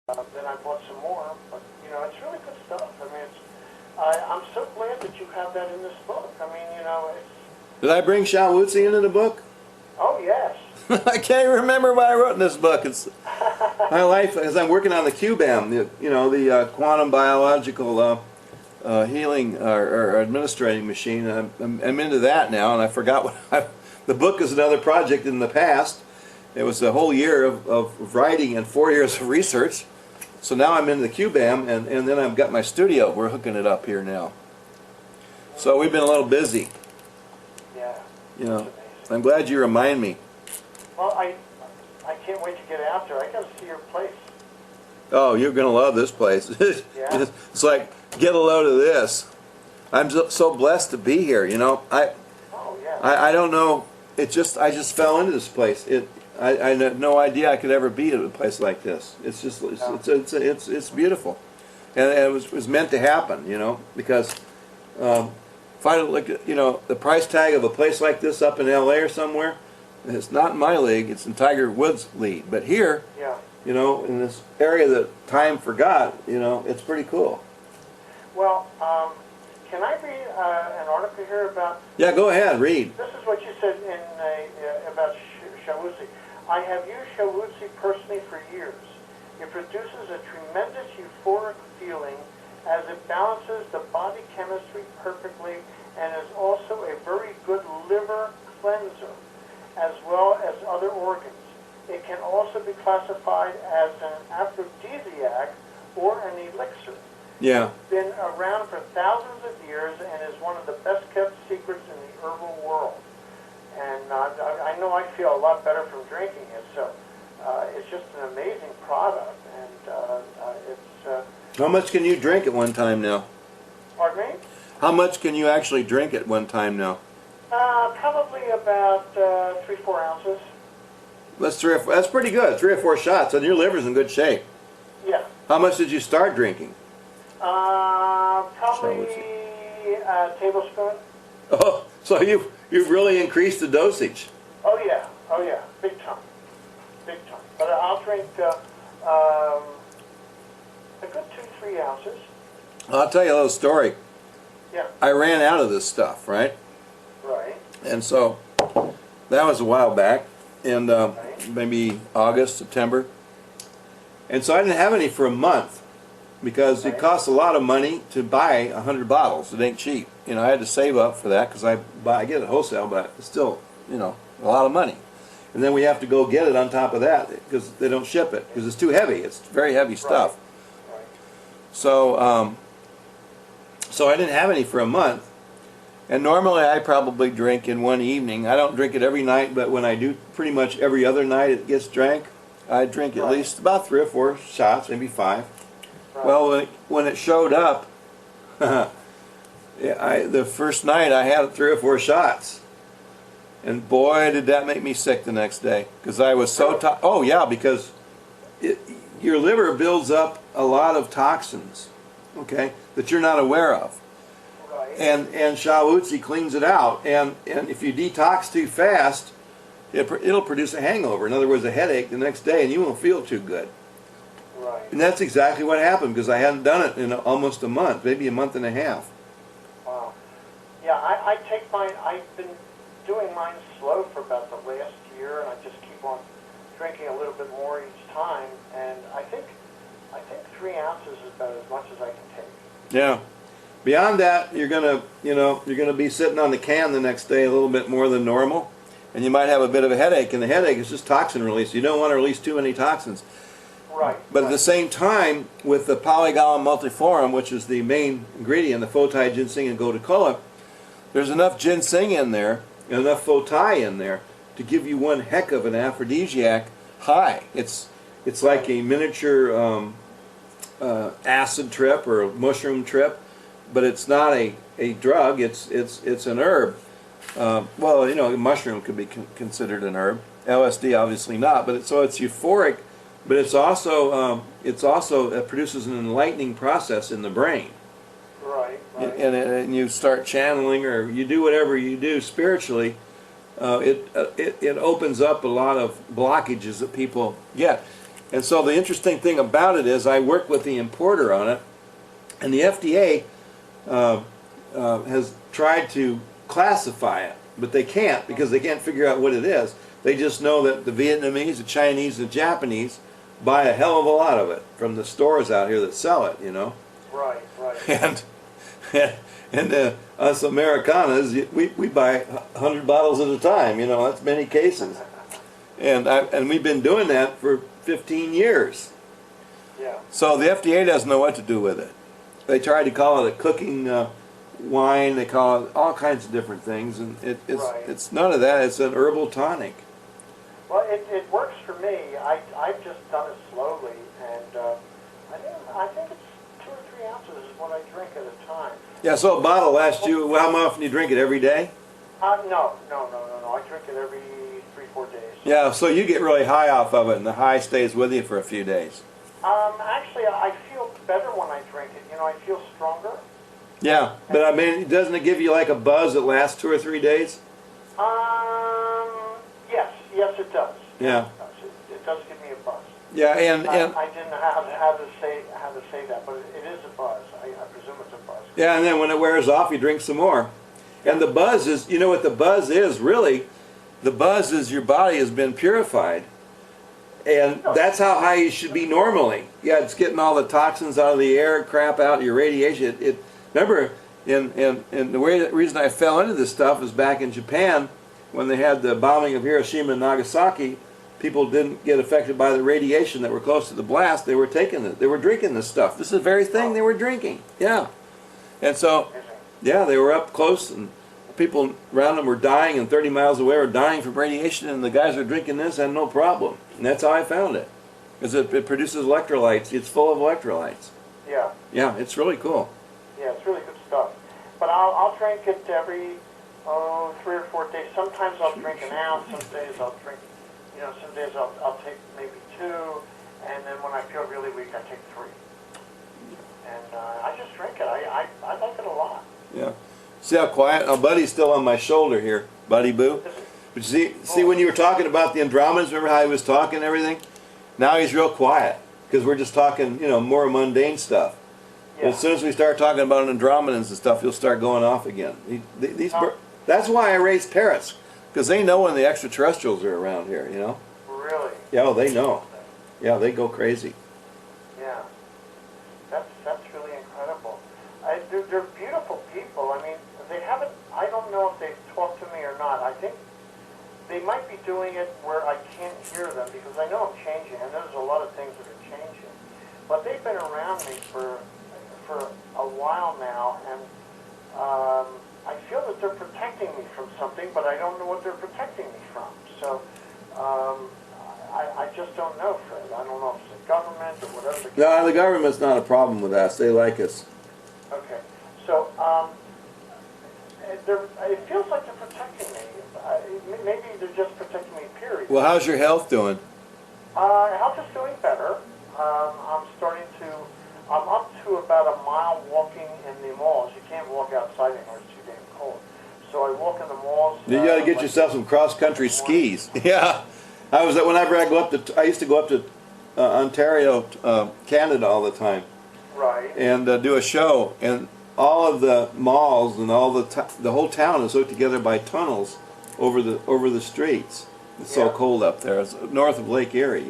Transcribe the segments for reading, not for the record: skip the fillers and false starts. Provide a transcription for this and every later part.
Then I bought some more, but you know, it's really good stuff. I mean, I'm so glad that you have that in this book. I mean, you know, it's. Did I bring Shawutzi into the book? Oh yes. I can't remember what I wrote in this book. It's my life as I'm working on the QBAM, the quantum biological healing or administrating machine. I'm into that now, and I forgot what the book is another project in the past. It was a whole year of writing and 4 years of research. So now I'm into the QBAM, and then I've got my studio. We're hooking it up here now. So we've been a little busy. Yeah. You know, I'm glad you remind me. Well, I can't wait to get out there. I got to see your place. Oh, you're going to love this place. Yeah. It's like, get a load of this. I'm so blessed to be here, you know. Oh, yeah. I don't know. I just fell into this place. I had no idea I could ever be at a place like this. It's just, it's beautiful. And it was meant to happen, you know, because if I look at, you know, the price tag of a place like this up in LA or somewhere, it's not in my league, it's in Tiger Woods' league. But here, yeah. You know, in this area that time forgot, you know, it's pretty cool. Well, can I read an article here about... Yeah, go ahead, read. This is what you said about Shawutzi. I have used Shawutzi personally for years. It produces a tremendous euphoric feeling as it balances the body chemistry perfectly and is also a very good liver cleanser as well as other organs. It can also be classified as an aphrodisiac or an elixir. Yeah. It's been around for thousands of years and is one of the best kept secrets in the herbal world. And I know I feel a lot better from drinking it, so it's just an amazing product, and it's... How much can you drink at one time now? Pardon me? How much can you actually drink at one time now? Probably about 3-4 ounces. That's pretty good, 3 or 4 shots, and your liver's in good shape. Yeah. How much did you start drinking? Probably a tablespoon. Oh, so you've really increased the dosage. Oh yeah, big time. But I'll drink a good 2-3 ounces. I'll tell you a little story. Yeah. I ran out of this stuff, right? Right. And so that was a while back, and Right. maybe August, September. And so I didn't have any for a month because it costs a lot of money to buy 100 bottles. It ain't cheap. You know, I had to save up for that because I get it wholesale, but it's still, you know, a lot of money. And then we have to go get it on top of that because they don't ship it because it's too heavy. It's very heavy stuff. Right. So, so I didn't have any for a month. And normally I probably drink in one evening. I don't drink it every night, but when I do, pretty much every other night it gets drank. I drink at least about 3 or 4 shots, maybe 5. Right. Well, when it showed up, the first night I had 3 or 4 shots. And boy, did that make me sick the next day. Because I was so tired. Oh yeah, because your liver builds up a lot of toxins, okay, that you're not aware of. Right. And Shawutzi cleans it out. And if you detox too fast, it'll produce a hangover. In other words, a headache the next day, and you won't feel too good. Right. And that's exactly what happened because I hadn't done it in almost a month, maybe a month and a half. Wow. Yeah, I take mine. I've been doing mine slow for about the last year, and I just keep on drinking a little bit more each time. And I think 3 ounces is about as much as I can take. Yeah. Beyond that, you're gonna be sitting on the can the next day a little bit more than normal, and you might have a bit of a headache. And the headache is just toxin release. You don't want to release too many toxins. Right. But at the same time, with the polygonal multiforum, which is the main ingredient, the photai, ginseng, and gotukola, there's enough ginseng in there, and enough photai in there, to give you one heck of an aphrodisiac high. It's like a miniature acid trip or a mushroom trip, but it's not a drug. It's an herb. Well, you know, mushroom could be considered an herb. LSD obviously not, but it's euphoric. But it produces an enlightening process in the brain. Right. And you start channeling, or you do whatever you do spiritually. It opens up a lot of blockages that people get. And so the interesting thing about it is I work with the importer on it, and the FDA has tried to classify it, but they can't because they can't figure out what it is. They just know that the Vietnamese, the Chinese, the Japanese buy a hell of a lot of it from the stores out here that sell it, you know. Right, right. And us Americanas, we buy 100 bottles at a time, you know. That's many cases. And we've been doing that for 15 years. Yeah. So the FDA doesn't know what to do with it. They tried to call it a cooking wine. They call it all kinds of different things, and it's none of that. It's an herbal tonic. Well, it works for me. I've just done it slowly, and I think it's 2 or 3 ounces is what I drink at a time. Yeah. So a bottle lasts you. Well, how often do you drink it? Every day? No. I drink it every 3-4 days. Yeah. So you get really high off of it, and the high stays with you for a few days. Actually, I feel better when I drink it. You know, I feel stronger. Yeah, but I mean, doesn't it give you like a buzz that lasts 2 or 3 days? Yes, it does. Yeah. It does give me a buzz. Yeah, and I didn't know how to say that, but it is a buzz. I presume it's a buzz. yeah, and then when it wears off, you drink some more. And the buzz is, you know what the buzz is, really? The buzz is your body has been purified. And that's how high you should be normally. Yeah, it's getting all the toxins out of the air, crap out, your radiation. Remember, and the reason I fell into this stuff is back in Japan, when they had the bombing of Hiroshima and Nagasaki, people didn't get affected by the radiation that were close to the blast. They were taking it. They were drinking this stuff. This is the very thing they were drinking. Yeah. And so, yeah, they were up close, and people around them were dying, and 30 miles away were dying from radiation, and the guys were drinking this and no problem. And that's how I found it. Because it produces electrolytes. It's full of electrolytes. Yeah. Yeah, it's really cool. Yeah, it's really good stuff. But I'll drink it every 3 or 4 days. Sometimes I'll drink an ounce. Some days I'll drink, some days I'll take maybe 2, and then when I feel really weak, I take 3. And I just drink it. I like it a lot. Yeah. See how quiet? Oh, Buddy's still on my shoulder here, Buddy Boo. But see when you were talking about the Andromedans, remember how he was talking and everything? Now he's real quiet because we're just talking, more mundane stuff. Yeah. As soon as we start talking about Andromedans and stuff, he'll start going off again. That's why I raise parrots, because they know when the extraterrestrials are around here, Really? Yeah, they know. Yeah, they go crazy. Yeah. That's really incredible. They're beautiful people. I mean, they haven't, I don't know if they've talked to me or not. I think they might be doing it where I can't hear them, because I know I'm changing, and there's a lot of things that are changing. But they've been around me for a while now, and I feel that they're protecting me from something, but I don't know what they're protecting me from. So I just don't know, Fred. I don't know if it's the government or whatever. No, the government's not a problem with us. They like us. Okay. So it feels like they're protecting me. Maybe they're just protecting me, period. Well, how's your health doing? Health is doing better. I'm up to about a mile walking in the malls. You can't walk outside anymore. It's too damn cold. So I walk in the malls. You got to get yourself some cross-country skis. Yeah. Whenever I used to go up to Ontario, Canada all the time. Right. And do a show. And all of the malls and all the whole town is hooked together by tunnels over the streets. It's so cold up there. It's north of Lake Erie,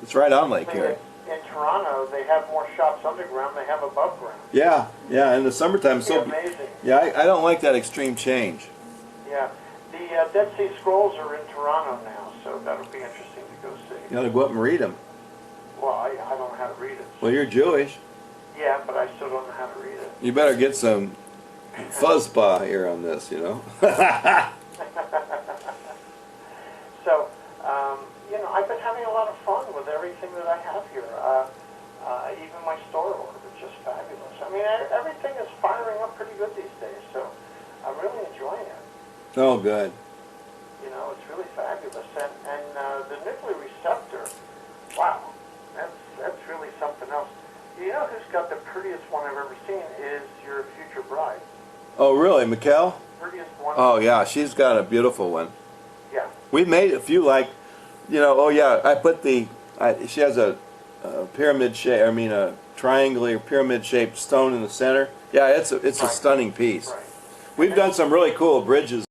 It's right on Lake Erie. In Toronto, they have more shops underground than they have above ground. Yeah, in the summertime. It's amazing. Yeah, I don't like that extreme change. Yeah. The Dead Sea Scrolls are in Toronto now, so that'll be interesting to go see. You got to go up and read them. Well, I don't know how to read it. Well, you're Jewish. Yeah, but I still don't know how to read it. You better get some fuzzbah here on this, So, I've been having a lot of fun with everything that I have here. Even my store order is just fabulous. I mean, everything is firing up pretty good these days, so I'm really enjoying it. Oh, good. It's really fabulous. And the nuclear receptor, wow, that's really something else. You know who's got the prettiest one I've ever seen is your future bride. Oh, really, Mikkel? Prettiest one. Oh, yeah, she's got a beautiful one. Yeah. We made a few I put the She has a pyramid shape. I mean, a triangular pyramid-shaped stone in the center. Yeah, it's a Right. stunning piece. Right. We've done some really cool bridges.